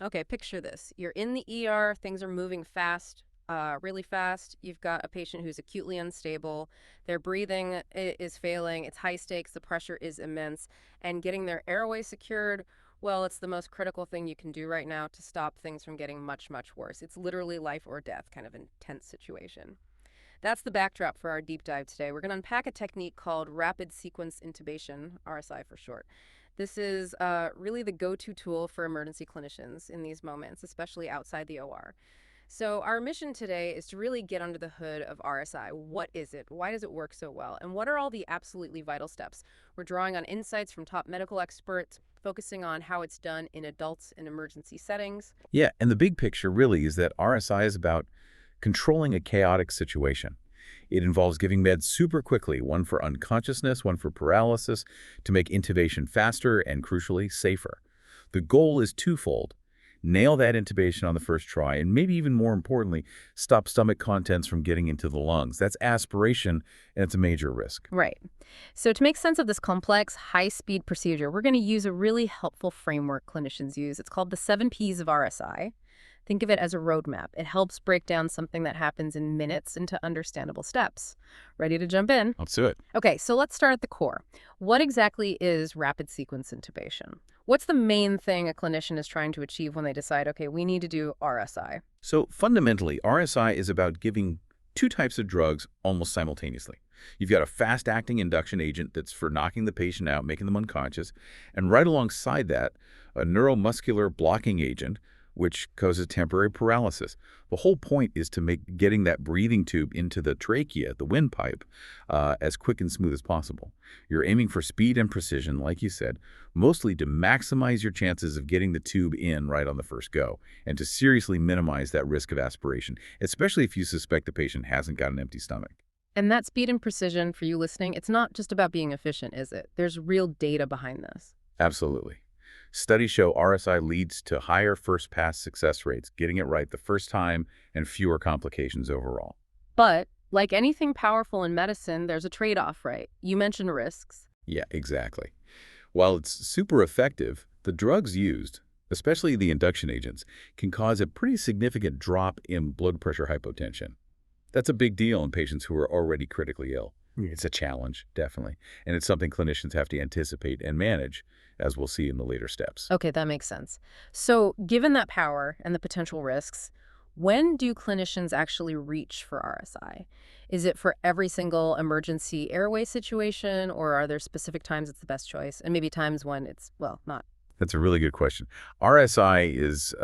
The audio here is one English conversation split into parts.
Okay, picture this. You're in the ER, things are moving fast, really fast. You've got a patient who's acutely unstable. Their breathing is failing. It's high stakes. The pressure is immense. And getting their airway secured, well, it's the most critical thing you can do right now to stop things from getting much, much worse. It's literally life or death kind of intense situation. That's the backdrop for our deep dive today. We're going to unpack a technique called rapid sequence intubation, RSI for short. This is really the go-to tool for emergency clinicians in these moments, especially outside the OR. So our mission today is to really get under the hood of RSI. What is it? Why does it work so well? And what are all the absolutely vital steps? We're drawing on insights from top medical experts, focusing on how it's done in adults in emergency settings. Yeah, and the big picture really is that RSI is about controlling a chaotic situation. It involves giving meds super quickly, one for unconsciousness, one for paralysis, to make intubation faster and, crucially, safer. The goal is twofold. Nail that intubation on the first try, and maybe even more importantly, stop stomach contents from getting into the lungs. That's aspiration, and it's a major risk. Right. So to make sense of this complex, high-speed procedure, we're going to use a really helpful framework clinicians use. It's called the 7 Ps of RSI. Think of it as a roadmap. It helps break down something that happens in minutes into understandable steps. Ready to jump in? Let's do it. Okay, so let's start at the core. What exactly is rapid sequence intubation? What's the main thing a clinician is trying to achieve when they decide, okay, we need to do RSI? So fundamentally, RSI is about giving two types of drugs almost simultaneously. You've got a fast-acting induction agent that's for knocking the patient out, making them unconscious, and right alongside that, a neuromuscular blocking agent, which causes temporary paralysis. The whole point is to make getting that breathing tube into the trachea, the windpipe, as quick and smooth as possible. You're aiming for speed and precision, like you said, mostly to maximize your chances of getting the tube in right on the first go, and to seriously minimize that risk of aspiration, especially if you suspect the patient hasn't got an empty stomach. And that speed and precision for you listening, it's not just about being efficient, is it? There's real data behind this. Absolutely. Studies show RSI leads to higher first-pass success rates, getting it right the first time, and fewer complications overall. But like anything powerful in medicine, there's a trade-off, right? You mentioned risks. Yeah, exactly. While it's super effective, the drugs used, especially the induction agents, can cause a pretty significant drop in blood pressure hypotension. That's a big deal in patients who are already critically ill. Yeah. It's a challenge, definitely, and it's something clinicians have to anticipate and manage, as we'll see in the later steps. Okay, that makes sense. So given that power and the potential risks, when do clinicians actually reach for RSI? Is it for every single emergency airway situation, or are there specific times it's the best choice, and maybe times when it's, well, not? That's a really good question. RSI is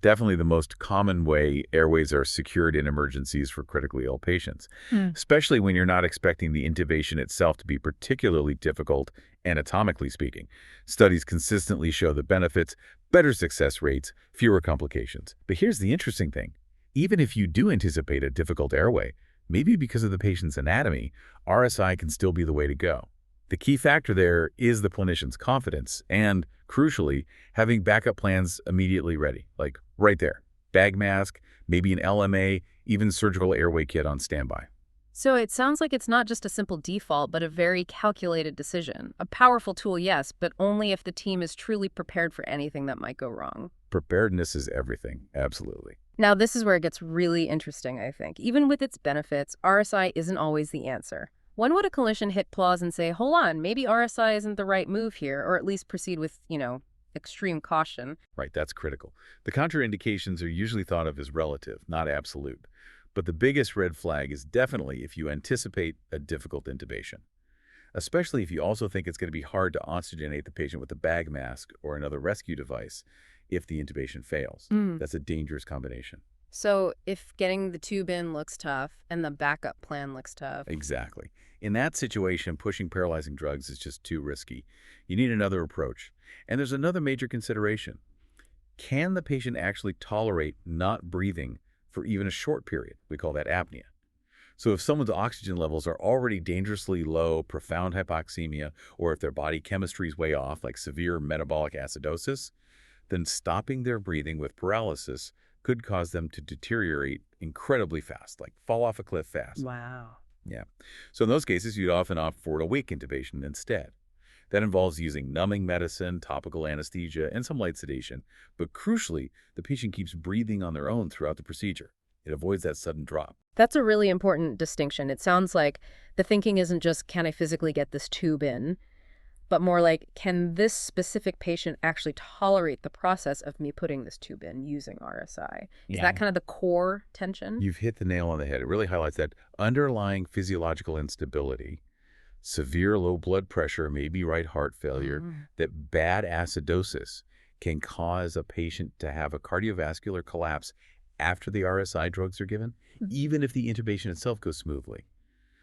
definitely the most common way airways are secured in emergencies for critically ill patients, especially when you're not expecting the intubation itself to be particularly difficult, anatomically speaking. Studies consistently show the benefits, better success rates, fewer complications. But here's the interesting thing. Even if you do anticipate a difficult airway, maybe because of the patient's anatomy, RSI can still be the way to go. The key factor there is the clinician's confidence and, crucially, having backup plans immediately ready, like right there. Bag mask, maybe an LMA, even surgical airway kit on standby. So it sounds like it's not just a simple default, but a very calculated decision. A powerful tool, yes, but only if the team is truly prepared for anything that might go wrong. Preparedness is everything, absolutely. Now, this is where it gets really interesting, I think. Even with its benefits, RSI isn't always the answer. When would a clinician hit pause and say, hold on, maybe RSI isn't the right move here, or at least proceed with, extreme caution? Right, that's critical. The contraindications are usually thought of as relative, not absolute. But the biggest red flag is definitely if you anticipate a difficult intubation, especially if you also think it's going to be hard to oxygenate the patient with a bag mask or another rescue device if the intubation fails. That's a dangerous combination. So if getting the tube in looks tough and the backup plan looks tough. Exactly. In that situation, pushing paralyzing drugs is just too risky. You need another approach. And there's another major consideration. Can the patient actually tolerate not breathing for even a short period? We call that apnea. So if someone's oxygen levels are already dangerously low, profound hypoxemia, or if their body chemistry is way off, like severe metabolic acidosis, then stopping their breathing with paralysis could cause them to deteriorate incredibly fast, like fall off a cliff fast. Wow. Yeah. So in those cases, you'd often opt for an awake intubation instead. That involves using numbing medicine, topical anesthesia, and some light sedation. But crucially, the patient keeps breathing on their own throughout the procedure. It avoids that sudden drop. That's a really important distinction. It sounds like the thinking isn't just, can I physically get this tube in, but more like, can this specific patient actually tolerate the process of me putting this tube in using RSI? Is that Yeah. kind of the core tension? You've hit the nail on the head. It really highlights that underlying physiological instability, severe low blood pressure, maybe right heart failure, Mm. that bad acidosis can cause a patient to have a cardiovascular collapse after the RSI drugs are given, even if the intubation itself goes smoothly.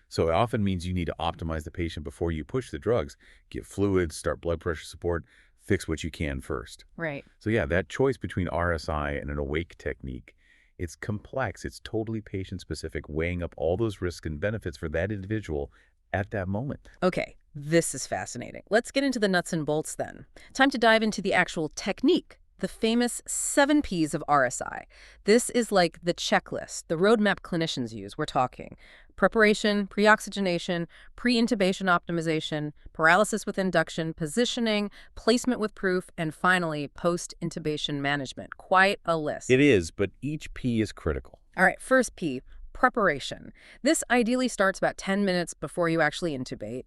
So it often means you need to optimize the patient before you push the drugs, give fluids, start blood pressure support, fix what you can first. Right. So yeah, that choice between RSI and an awake technique, it's complex. It's totally patient-specific, weighing up all those risks and benefits for that individual at that moment. Okay, this is fascinating. Let's get into the nuts and bolts then. Time to dive into the actual technique, the famous 7 Ps of RSI. This is like the checklist, the roadmap clinicians use. We're talking preparation, pre-oxygenation, pre-intubation optimization, paralysis with induction, positioning, placement with proof, and finally, post-intubation management. Quite a list. It is, but each P is critical. All right, first P, preparation. This ideally starts about 10 minutes before you actually intubate.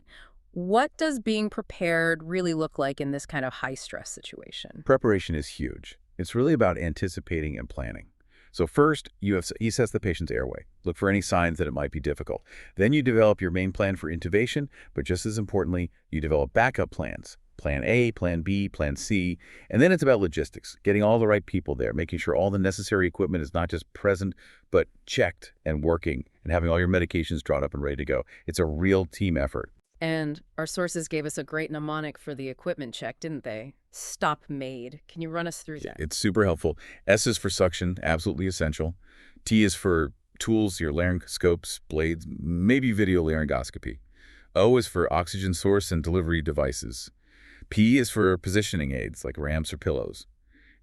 What does being prepared really look like in this kind of high-stress situation? Preparation is huge. It's really about anticipating and planning. So first, you assess the patient's airway. Look for any signs that it might be difficult. Then you develop your main plan for intubation, but just as importantly, you develop backup plans. Plan A, Plan B, Plan C, and then it's about logistics, getting all the right people there, making sure all the necessary equipment is not just present, but checked and working, and having all your medications drawn up and ready to go. It's a real team effort. And our sources gave us a great mnemonic for the equipment check, didn't they? Stop made. Can you run us through that? It's super helpful. S is for suction, absolutely essential. T is for tools, your laryngoscopes, blades, maybe video laryngoscopy. O is for oxygen source and delivery devices. P is for positioning aids like ramps or pillows.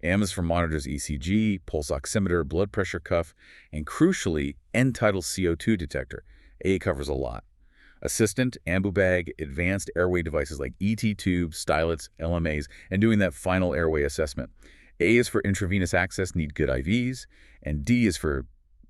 M is for monitors ECG, pulse oximeter, blood pressure cuff, and crucially, end-tidal CO2 detector. A covers a lot. Assistant, ambu bag, advanced airway devices like ET tubes, stylets, LMAs, and doing that final airway assessment. A is for intravenous access, need good IVs, and D is for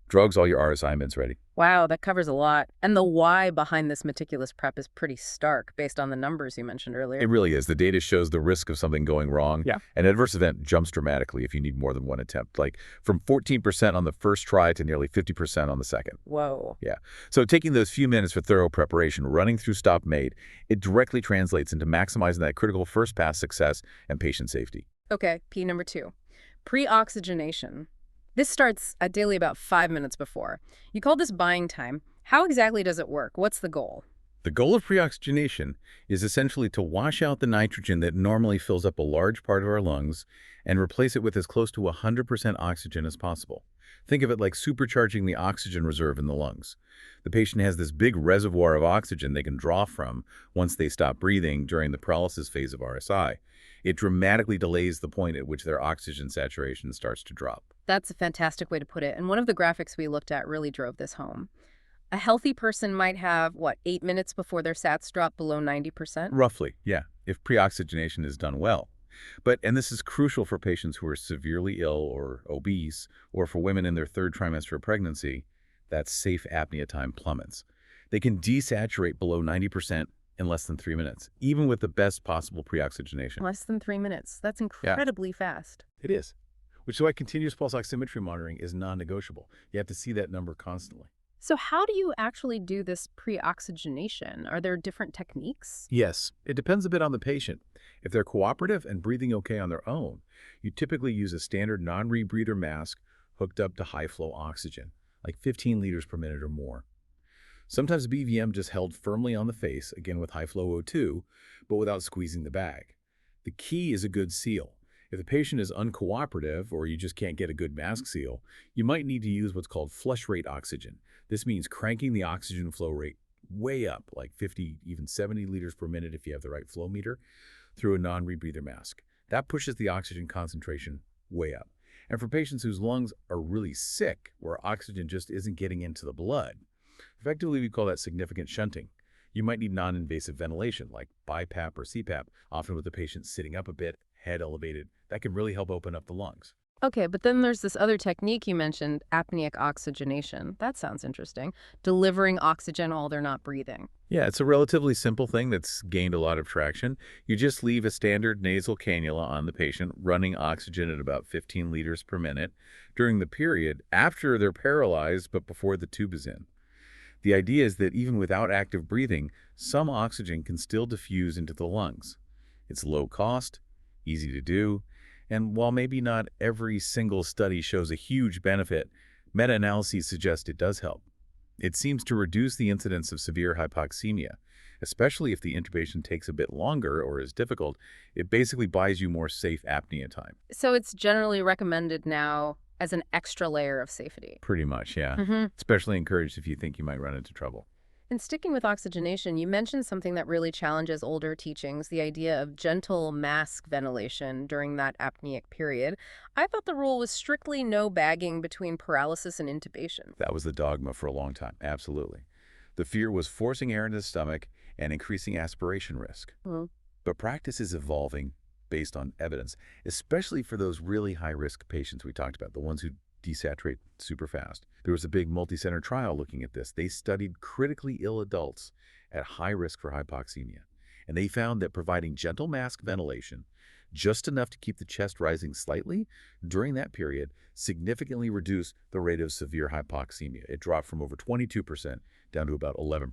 drugs, all your RSI meds ready. Wow, that covers a lot. And the why behind this meticulous prep is pretty stark based on the numbers you mentioned earlier. It really is. The data shows the risk of something going wrong. Yeah. An adverse event jumps dramatically if you need more than one attempt, like from 14% on the first try to nearly 50% on the second. Whoa. Yeah. So taking those few minutes for thorough preparation, running through stop made, it directly translates into maximizing that critical first pass success and patient safety. Okay, P number 2. Pre-oxygenation. This starts ideally about 5 minutes before. You call this buying time. How exactly does it work? What's the goal? The goal of pre-oxygenation is essentially to wash out the nitrogen that normally fills up a large part of our lungs and replace it with as close to 100% oxygen as possible. Think of it like supercharging the oxygen reserve in the lungs. The patient has this big reservoir of oxygen they can draw from once they stop breathing during the paralysis phase of RSI. It dramatically delays the point at which their oxygen saturation starts to drop. That's a fantastic way to put it. And one of the graphics we looked at really drove this home. A healthy person might have, 8 minutes before their sats drop below 90%? Roughly, yeah, if pre-oxygenation is done well. And this is crucial for patients who are severely ill or obese, or for women in their third trimester of pregnancy, that safe apnea time plummets. They can desaturate below 90% in less than 3 minutes, even with the best possible pre-oxygenation. Less than 3 minutes. That's incredibly fast. It is, which is why continuous pulse oximetry monitoring is non-negotiable. You have to see that number constantly. So how do you actually do this pre-oxygenation? Are there different techniques? Yes, it depends a bit on the patient. If they're cooperative and breathing okay on their own, you typically use a standard non-rebreather mask hooked up to high-flow oxygen, like 15 liters per minute or more. Sometimes BVM just held firmly on the face, again with high-flow O2, but without squeezing the bag. The key is a good seal. If the patient is uncooperative or you just can't get a good mask seal, you might need to use what's called flush rate oxygen. This means cranking the oxygen flow rate way up, like 50, even 70 liters per minute if you have the right flow meter, through a non-rebreather mask. That pushes the oxygen concentration way up. And for patients whose lungs are really sick, where oxygen just isn't getting into the blood, effectively we call that significant shunting. You might need non-invasive ventilation like BiPAP or CPAP, often with the patient sitting up a bit, head elevated. That can really help open up the lungs. Okay, but then there's this other technique you mentioned, apneic oxygenation. That sounds interesting. Delivering oxygen while they're not breathing. Yeah, it's a relatively simple thing that's gained a lot of traction. You just leave a standard nasal cannula on the patient, running oxygen at about 15 liters per minute during the period after they're paralyzed but before the tube is in. The idea is that even without active breathing, some oxygen can still diffuse into the lungs. It's low cost, easy to do, and while maybe not every single study shows a huge benefit, meta-analyses suggest it does help. It seems to reduce the incidence of severe hypoxemia, especially if the intubation takes a bit longer or is difficult. It basically buys you more safe apnea time. So it's generally recommended now as an extra layer of safety. Pretty much, yeah. Mm-hmm. Especially encouraged if you think you might run into trouble. And sticking with oxygenation, you mentioned something that really challenges older teachings, the idea of gentle mask ventilation during that apneic period. I thought the rule was strictly no bagging between paralysis and intubation. That was the dogma for a long time, absolutely. The fear was forcing air into the stomach and increasing aspiration risk. Mm. But practice is evolving based on evidence, especially for those really high-risk patients we talked about, the ones who desaturate super fast. There was a big multi-center trial looking at this. They studied critically ill adults at high risk for hypoxemia, and they found that providing gentle mask ventilation, just enough to keep the chest rising slightly during that period, significantly reduced the rate of severe hypoxemia. It dropped from over 22% down to about 11%.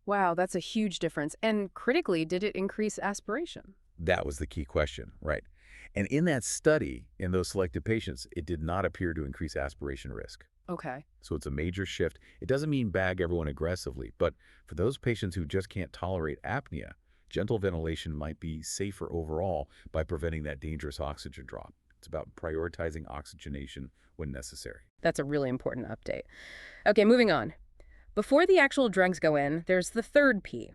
Wow, that's a huge difference. And critically, did it increase aspiration? That was the key question, right? And in that study, in those selected patients, it did not appear to increase aspiration risk. Okay. So it's a major shift. It doesn't mean bag everyone aggressively, but for those patients who just can't tolerate apnea, gentle ventilation might be safer overall by preventing that dangerous oxygen drop. It's about prioritizing oxygenation when necessary. That's a really important update. Okay, moving on. Before the actual drugs go in, there's the third P,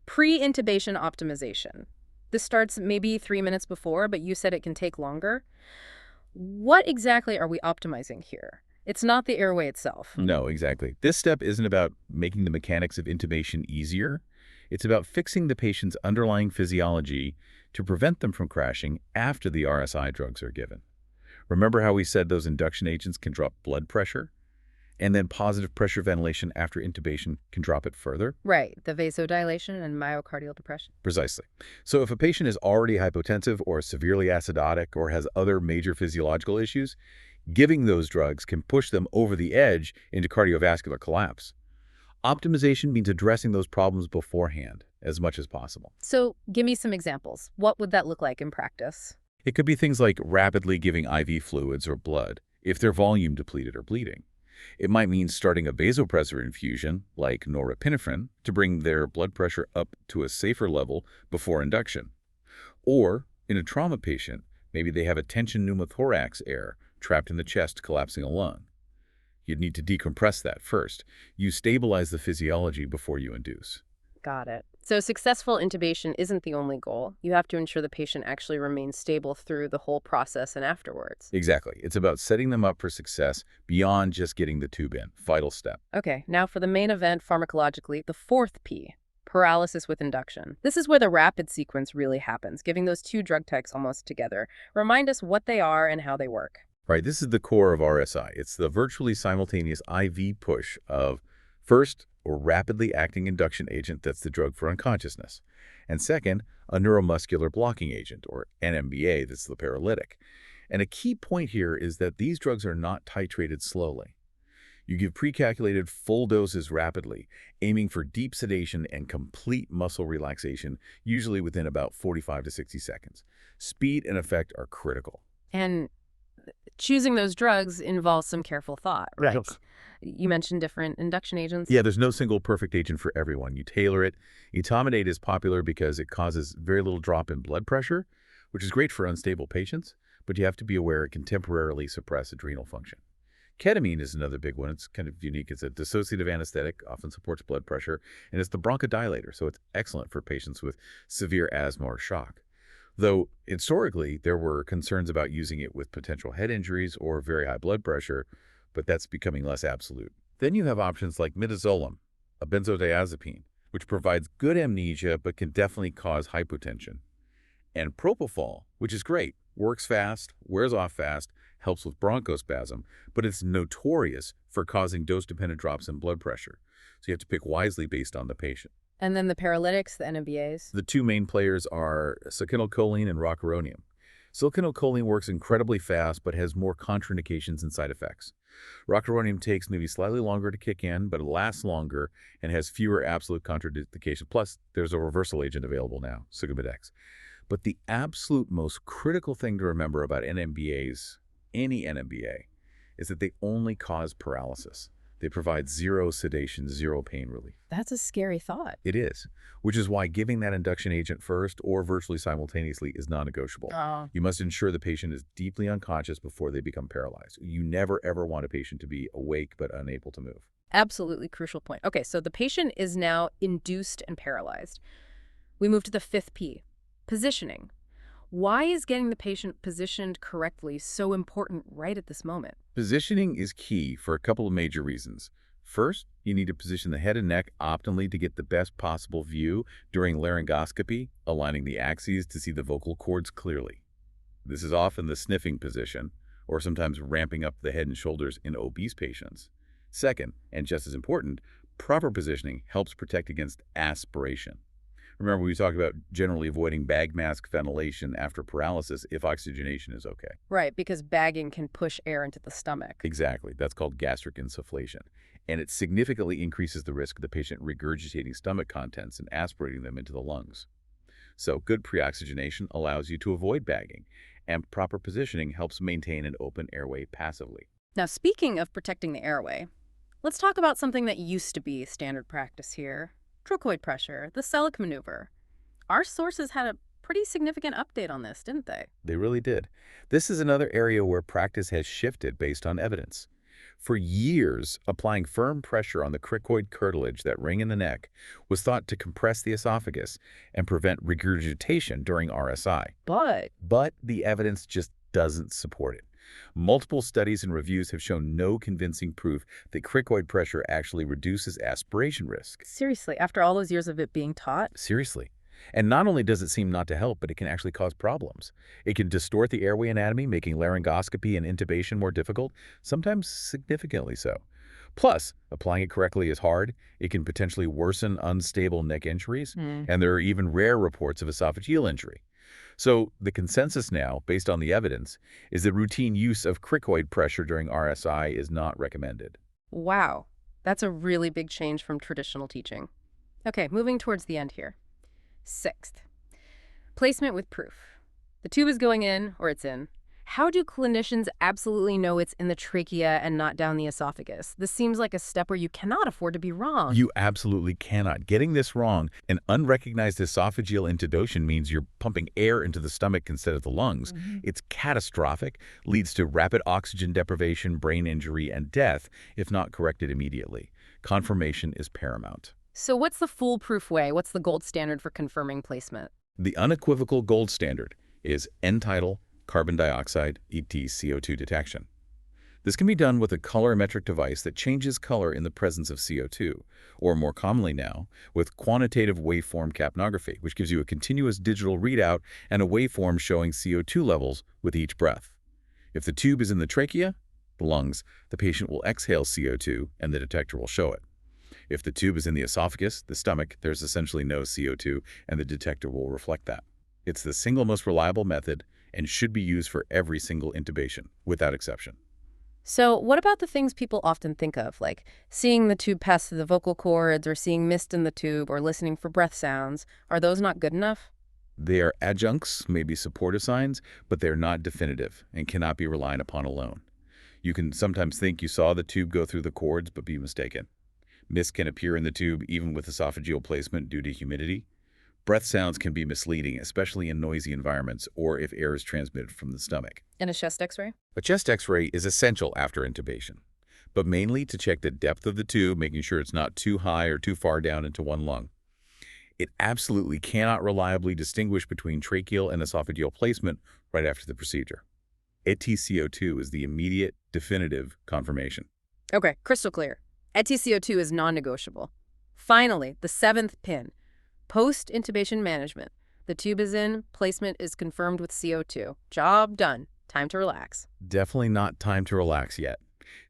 pre-intubation optimization. This starts maybe 3 minutes before, but you said it can take longer. What exactly are we optimizing here? It's not the airway itself. No, exactly. This step isn't about making the mechanics of intubation easier. It's about fixing the patient's underlying physiology to prevent them from crashing after the RSI drugs are given. Remember how we said those induction agents can drop blood pressure? And then positive pressure ventilation after intubation can drop it further? Right, the vasodilation and myocardial depression. Precisely. So if a patient is already hypotensive or severely acidotic or has other major physiological issues, giving those drugs can push them over the edge into cardiovascular collapse. Optimization means addressing those problems beforehand as much as possible. So give me some examples. What would that look like in practice? It could be things like rapidly giving IV fluids or blood if they're volume depleted or bleeding. It might mean starting a vasopressor infusion, like norepinephrine, to bring their blood pressure up to a safer level before induction. Or, in a trauma patient, maybe they have a tension pneumothorax air trapped in the chest collapsing a lung. You'd need to decompress that first. You stabilize the physiology before you induce. Got it. So successful intubation isn't the only goal. You have to ensure the patient actually remains stable through the whole process and afterwards. Exactly. It's about setting them up for success beyond just getting the tube in. Vital step. Okay, now for the main event pharmacologically, the fourth P, paralysis with induction. This is where the rapid sequence really happens, giving those two drug types almost together. Remind us what they are and how they work. Right, this is the core of RSI. It's the virtually simultaneous IV push of, first, a rapidly acting induction agent that's the drug for unconsciousness, and second, a neuromuscular blocking agent, or NMBA, that's the paralytic. And a key point here is that these drugs are not titrated slowly. You give pre-calculated full doses rapidly, aiming for deep sedation and complete muscle relaxation, usually within about 45 to 60 seconds. Speed and effect are critical. And choosing those drugs involves some careful thought, right? Yes. You mentioned different induction agents. Yeah, there's no single perfect agent for everyone. You tailor it. Etomidate is popular because it causes very little drop in blood pressure, which is great for unstable patients, but you have to be aware it can temporarily suppress adrenal function. Ketamine is another big one. It's kind of unique. It's a dissociative anesthetic, often supports blood pressure, and it's the bronchodilator, so it's excellent for patients with severe asthma or shock. Though, historically, there were concerns about using it with potential head injuries or very high blood pressure, but that's becoming less absolute. Then you have options like midazolam, a benzodiazepine, which provides good amnesia but can definitely cause hypotension. And propofol, which is great, works fast, wears off fast, helps with bronchospasm, but it's notorious for causing dose-dependent drops in blood pressure. So you have to pick wisely based on the patient. And then the paralytics, the NMDAs. The two main players are succinylcholine and rocuronium. Succinylcholine works incredibly fast but has more contraindications and side effects. Rocuronium takes maybe slightly longer to kick in, but it lasts longer and has fewer absolute contraindications. Plus, there's a reversal agent available now, Sugammadex. But the absolute most critical thing to remember about NMBAs, any NMBA, is that they only cause paralysis. They provide zero sedation, zero pain relief. That's a scary thought. It is, which is why giving that induction agent first or virtually simultaneously is non-negotiable. Oh. You must ensure the patient is deeply unconscious before they become paralyzed. You never, ever want a patient to be awake but unable to move. Absolutely crucial point. Okay, so the patient is now induced and paralyzed. We move to the fifth P, positioning. Why is getting the patient positioned correctly so important right at this moment? Positioning is key for a couple of major reasons. First, you need to position the head and neck optimally to get the best possible view during laryngoscopy, aligning the axes to see the vocal cords clearly. This is often the sniffing position, or sometimes ramping up the head and shoulders in obese patients. Second, and just as important, proper positioning helps protect against aspiration. Remember, we talked about generally avoiding bag mask ventilation after paralysis if oxygenation is okay. Right, because bagging can push air into the stomach. Exactly. That's called gastric insufflation. And it significantly increases the risk of the patient regurgitating stomach contents and aspirating them into the lungs. So good preoxygenation allows you to avoid bagging, and proper positioning helps maintain an open airway passively. Now, speaking of protecting the airway, let's talk about something that used to be standard practice here. Trochoid pressure, the Selleck maneuver. Our sources had a pretty significant update on this, didn't they? They really did. This is another area where practice has shifted based on evidence. For years, applying firm pressure on the cricoid cartilage, that ring in the neck, was thought to compress the esophagus and prevent regurgitation during RSI. But the evidence just doesn't support it. Multiple studies and reviews have shown no convincing proof that cricoid pressure actually reduces aspiration risk. Seriously, after all those years of it being taught? Seriously. And not only does it seem not to help, but it can actually cause problems. It can distort the airway anatomy, making laryngoscopy and intubation more difficult, sometimes significantly so. Plus, applying it correctly is hard. It can potentially worsen unstable neck injuries, and there are even rare reports of esophageal injury. So the consensus now, based on the evidence, is that routine use of cricoid pressure during RSI is not recommended. Wow, that's a really big change from traditional teaching. Okay, moving towards the end here. Sixth, placement with proof. The tube is going in, or it's in. How do clinicians absolutely know it's in the trachea and not down the esophagus? This seems like a step where you cannot afford to be wrong. You absolutely cannot. Getting this wrong, an unrecognized esophageal intubation means you're pumping air into the stomach instead of the lungs. It's catastrophic, leads to rapid oxygen deprivation, brain injury, and death if not corrected immediately. Confirmation is paramount. So what's the foolproof way? What's the gold standard for confirming placement? The unequivocal gold standard is end-tidal carbon dioxide, ET CO2 detection. This can be done with a colorimetric device that changes color in the presence of CO2, or more commonly now, with quantitative waveform capnography, which gives you a continuous digital readout and a waveform showing CO2 levels with each breath. If the tube is in the trachea, the lungs, the patient will exhale CO2 and the detector will show it. If the tube is in the esophagus, the stomach, there's essentially no CO2 and the detector will reflect that. It's the single most reliable method and should be used for every single intubation, without exception. So what about the things people often think of, like seeing the tube pass through the vocal cords or seeing mist in the tube or listening for breath sounds? Are those not good enough? They are adjuncts, maybe supportive signs, but they're not definitive and cannot be relied upon alone. You can sometimes think you saw the tube go through the cords, but be mistaken. Mist can appear in the tube even with esophageal placement due to humidity. Breath sounds can be misleading, especially in noisy environments or if air is transmitted from the stomach. And a chest x-ray? A chest x-ray is essential after intubation, but mainly to check the depth of the tube, making sure it's not too high or too far down into one lung. It absolutely cannot reliably distinguish between tracheal and esophageal placement right after the procedure. ETCO2 is the immediate, definitive confirmation. Okay, crystal clear. ETCO2 is non-negotiable. Finally, the seventh pin, post-intubation management. The tube is in, placement is confirmed with CO2. Job done. Time to relax. Definitely not time to relax yet.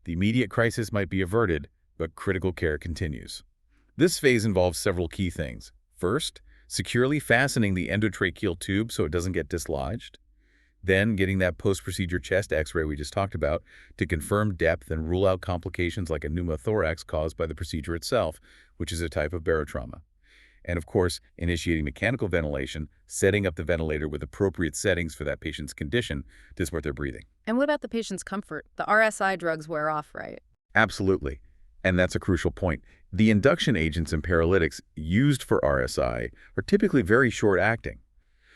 The immediate crisis might be averted, but critical care continues. This phase involves several key things. First, securely fastening the endotracheal tube so it doesn't get dislodged. Then, getting that post-procedure chest x-ray we just talked about to confirm depth and rule out complications like a pneumothorax caused by the procedure itself, which is a type of barotrauma. And of course, initiating mechanical ventilation, setting up the ventilator with appropriate settings for that patient's condition to support their breathing. And what about the patient's comfort? The RSI drugs wear off, right? Absolutely. And that's a crucial point. The induction agents and paralytics used for RSI are typically very short-acting.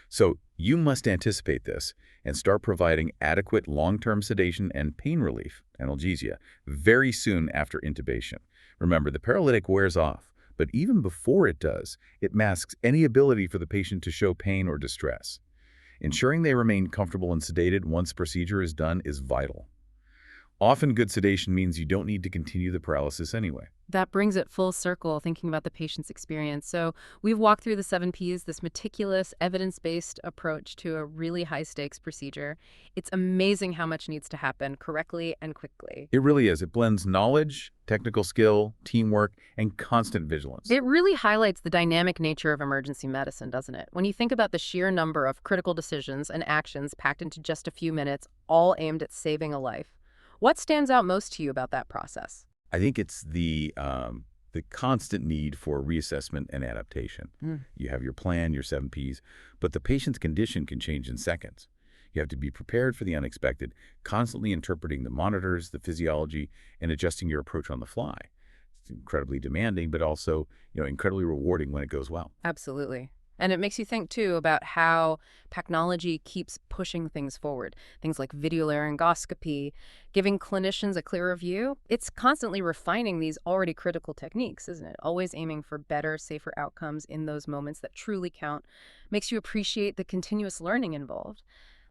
So you must anticipate this and start providing adequate long-term sedation and pain relief, analgesia, very soon after intubation. Remember, the paralytic wears off, but even before it does, it masks any ability for the patient to show pain or distress. Ensuring they remain comfortable and sedated once the procedure is done is vital. Often good sedation means you don't need to continue the paralysis anyway. That brings it full circle, thinking about the patient's experience. So we've walked through the 7Ps, this meticulous, evidence-based approach to a really high-stakes procedure. It's amazing how much needs to happen correctly and quickly. It really is. It blends knowledge, technical skill, teamwork, and constant vigilance. It really highlights the dynamic nature of emergency medicine, doesn't it? When you think about the sheer number of critical decisions and actions packed into just a few minutes, all aimed at saving a life. What stands out most to you about that process? I think it's the constant need for reassessment and adaptation. You have your plan, your 7Ps, but the patient's condition can change in seconds. You have to be prepared for the unexpected, constantly interpreting the monitors, the physiology, and adjusting your approach on the fly. It's incredibly demanding, but also, incredibly rewarding when it goes well. Absolutely. And it makes you think, too, about how technology keeps pushing things forward. Things like video laryngoscopy, giving clinicians a clearer view. It's constantly refining these already critical techniques, isn't it? Always aiming for better, safer outcomes in those moments that truly count. Makes you appreciate the continuous learning involved.